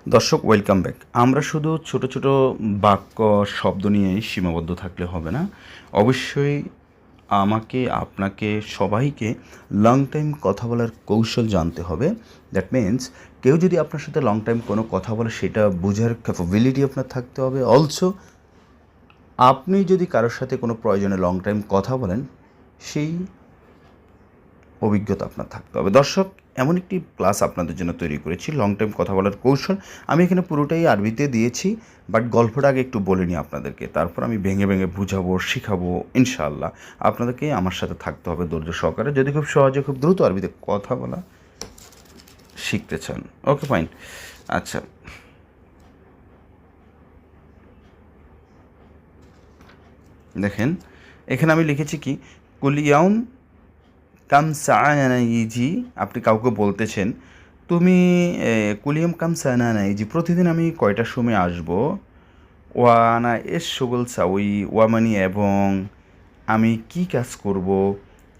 দর্শক welcome back. আমরা শুধু ছোট ছোট বাক্য শব্দ নিয়েই সীমাবদ্ধ থাকলে হবে না। অবশ্যই আমাকে, আপনাকে, সবাইকে লং টাইম কথা বলার কৌশল জানতে হবে। দ্যাট মিন্স কেউ যদি আপনার সাথে লং টাইম কোনো কথা বলে সেটা বোঝার ক্যাপাবিলিটি আপনার থাকতে হবে। অলসো আপনি যদি কারোর সাথে কোনো প্রয়োজনে লং টাইম কথা বলেন সেই অভিজ্ঞতা আপনার থাকতে হবে। দর্শক, এমন একটি ক্লাস আপনাদের জন্য তৈরি করেছি, লং টাইম কথা বলার কৌশল। আমি এখানে পুরোটাই আরবিতে দিয়েছি, বাট গল্পটা আগে একটু বলে নিই আপনাদেরকে, তারপর আমি ভেঙে ভেঙে বুঝাবো, শিখাবো ইনশাআল্লাহ। আপনাদেরকে আমার সাথে থাকতে হবে ধৈর্য সহকারে, যদি খুব সহজে খুব দ্রুত আরবিতে কথা বলা শিখতে চান। ওকে, ফাইন। আচ্ছা, দেখেন এখানে আমি লিখেছি কি, কুলিয়াউম কাম সাআনা ইজি। আপনি কাউকে বলতেছেন, তুমি কুলিয়াম কাম সাআনা ইজি, প্রতিদিন আমি কয়টার সময় আসবো। ওয়ানা এস সুগল সাউই, ওয়া মানে এবং, আমি কি কাজ করব।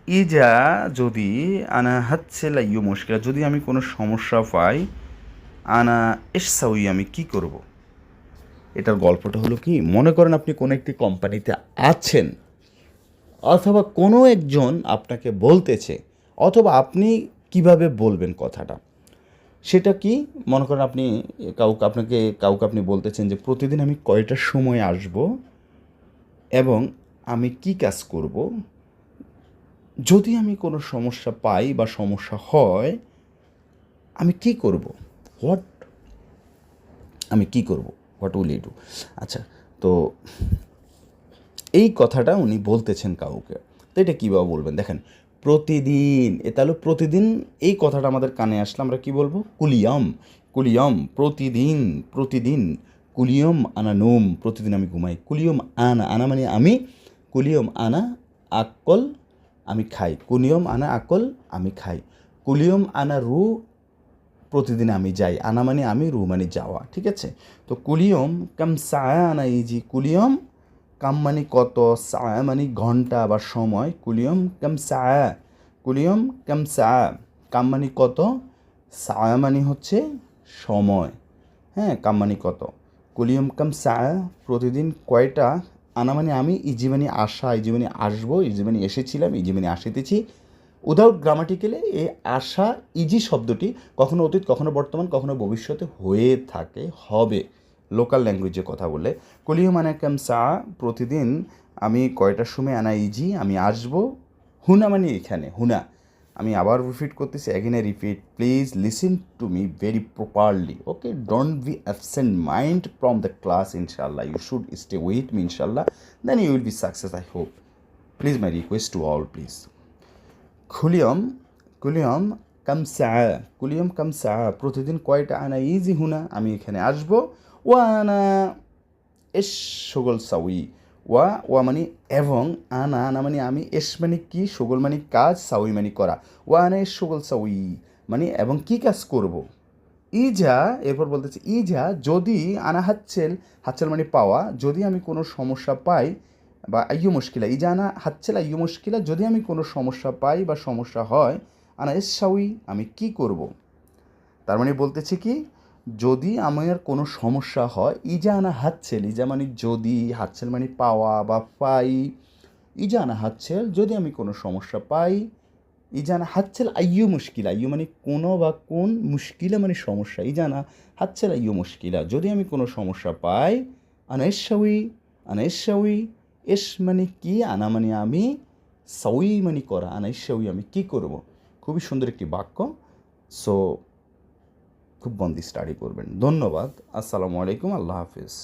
ইজা যদি, আনা হাচ্ছে লাইয়ু মুশকিলা, যদি আমি কোনো সমস্যা পাই, আনা এস সাউই আমি কি করব। এটার গল্পটা হলো কি, মনে করেন আপনি কোনো একটি কোম্পানিতে আছেন, অথবা কোনো একজন আপনাকে বলতেছে, অথবা আপনি কিভাবে বলবেন কথাটা সেটা কি। মনে করেন আপনি কাউকে আপনি বলতেছেন যে প্রতিদিন আমি কয়টার সময় আসব এবং আমি কি কাজ করব, যদি আমি কোনো সমস্যা পাই বা সমস্যা হয় আমি কি করব। হোয়াট, আমি কি করব, হোয়াট উইল ইউ ডু। আচ্ছা, তো এই কথাটা উনি বলতেছেন কাউকে, তো এটা কীভাবে বলবেন দেখেন। প্রতিদিন, তাহলে প্রতিদিন এই কথাটা আমাদের কানে আসলে আমরা কী বলবো, কুলিয়ম। কুলিয়ম প্রতিদিন, প্রতিদিন। কুলিয়ম আনা নোম, প্রতিদিন আমি ঘুমাই। কুলিয়ম আনা, আনা মানে আমি। কুলিয়ম আনা আকল, আমি খাই। কুলিয়ম আনা আকল, আমি খাই। কুলিয়ম আনা রু, প্রতিদিন আমি যাই। আনা মানে আমি, রু মানে যাওয়া, ঠিক আছে। তো কুলিয়ম কাম সায়া আনা ইজি, কুলিয়ম কাম মানে কত, সায়া মানে ঘন্টা বা সময়। কুলিয়ম কাম সায়া, কুলিয়ম কাম সায়া, কাম মানে কত, সায়া মানে হচ্ছে সময়। হ্যাঁ, কাম মানে কত। কুলিয়ম কাম সায়া, প্রতিদিন কয়টা। আনা মানে আমি, ইজি মানে আসা, ইজি মানে আসবো, ইজি মানে এসেছিলাম, ইজি মানে আসিতেছি। উইদাউট গ্রামাটিক্যালে এই আসা ইজি শব্দটি কখনো অতীত, কখনো বর্তমান, কখনো ভবিষ্যতে হয়ে থাকে, হবে লোকাল ল্যাঙ্গুয়েজে কথা বলে। কলিও মানে কাম সা, প্রতিদিন আমি কয়টার সময়, আনা ইজি আমি আসবো। হুনা মানে এখানে, হুনা। আমি আবার রিপিট করতেছি, again I repeat, please listen to me very properly. Okay, don't be absent mind from the class ইনশাল্লাহ। You should stay with me ইনশাল্লাহ, then you will be success, I hope. Please my request to all, please. খুলিয়ম, কুলিয়ম কাম সা, কুলিয়ম কাম সা, প্রতিদিন কয়টা। আনা ইজি হুনা, আমি এখানে আসবো। ওয়া আনা এস সগল সাউই, ওয়া মানে এবং, আনা, আনা মানে আমি, এস মানে কি, সগল মানে কাজ, সাউই মানে করা। ওয়া আনা এস সগল সাউই মানে এবং কি কাজ করব। ইজা, এরপর বলতেছে ইজা যদি, আনা হাচ্ছেল, হাচ্ছেল মানে পাওয়া, যদি আমি কোনো সমস্যা পাই বা আইয়ু মুশকিলা, ইজা আনা হাচ্ছেল আইয়ু মুশকিলা, যদি আমি কোনো সমস্যা পাই বা সমস্যা হয়, আনা এস সাউই আমি কি করব। তার মানে বলতেছে কি, যদি আমার কোনো সমস্যা হয়, ইজা আনা হাচ্ছেল, ইজা মানে যদি, হাচ্ছেল মানে পাওয়া বা পাই। ইজা আনা হাচ্ছেল, যদি আমি কোনো সমস্যা পাই। ইজানা হাচ্ছেল আইয়ু মুশকিলা, আইয়ু মানে কোনো বা কোন, মুশকিলা মানে সমস্যা। ইজানা হাচ্ছেল আইয়ু মুশকিলা, যদি আমি কোনো সমস্যা পাই। আনা এসাউই, আনা এসাউই, এস মানে কি, আনা মানে আমি, সাউই মানে করা। আনা এসাউই আমি কী করব। খুবই সুন্দর একটি বাক্য। সো খুব মন দিয়ে স্টাডি করবেন। ধন্যবাদ। আসসালামু আলাইকুম, আল্লাহ হাফিজ।